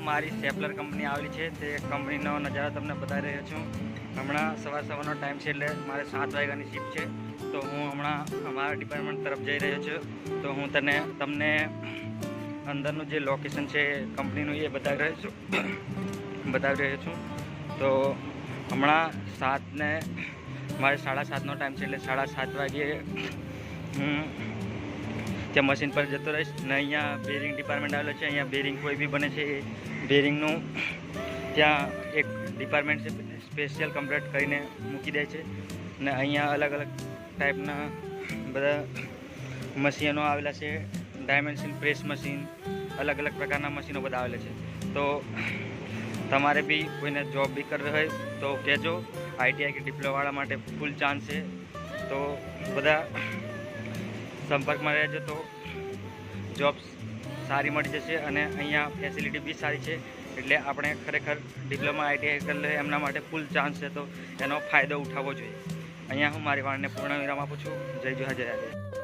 મારી stapler company આવેલી છે તે કંપનીનો નજારો તમને બતાવી રહ્યો છું। હમણાં સવારનો ટાઈમ છે એટલે મારે 7 વાગ્યાની શિફ્ટ છે, તો હું હમણાં અમારા ડિપાર્ટમેન્ટ તરફ જઈ રહ્યો છું। તો હું તમને અંદરનું જે લોકેશન છે કંપનીનું એ બતાવી રહ્યો છું। તો હમણાં મારે 7:30નો ટાઈમ છે એટલે 7:30 વાગ્યે હું ત્યાં મશીન પર જતો રહીશ ને અહીંયા બેરિંગ ડિપાર્ટમેન્ટ આવેલો છે। અહીંયા બેરિંગ કોઈ બી બને છે એ બેરિંગનું ત્યાં એક ડિપાર્ટમેન્ટ છે, સ્પેશિયલ કમ્પ્લીટ કરીને મૂકી દે છે ને અહીંયા અલગ અલગ ટાઈપના બધા મશીનો આવેલા છે। ડાયમેન્શન પ્રેસ મશીન, અલગ અલગ પ્રકારના મશીનો બધા આવેલા છે। તો તમારે બી કોઈને જોબ બી કરવી હોય તો કહેજો। ITI કે ડિપ્લોમાવાળા માટે ફૂલ ચાન્સ છે, તો બધા સંપર્કમાં રહેજો તો જોબ સારી મળી જશે। અને અહીંયા ફેસિલિટી બી સારી છે, એટલે આપણે ખરેખર ડિપ્લોમા ITI કરી લે એમના માટે ફૂલ ચાન્સ છે, તો એનો ફાયદો ઉઠાવવો જોઈએ। અહીંયા હું મારી વાતને પૂર્ણ વિરામ આપું છું। જય જોહાર, જય આદિ।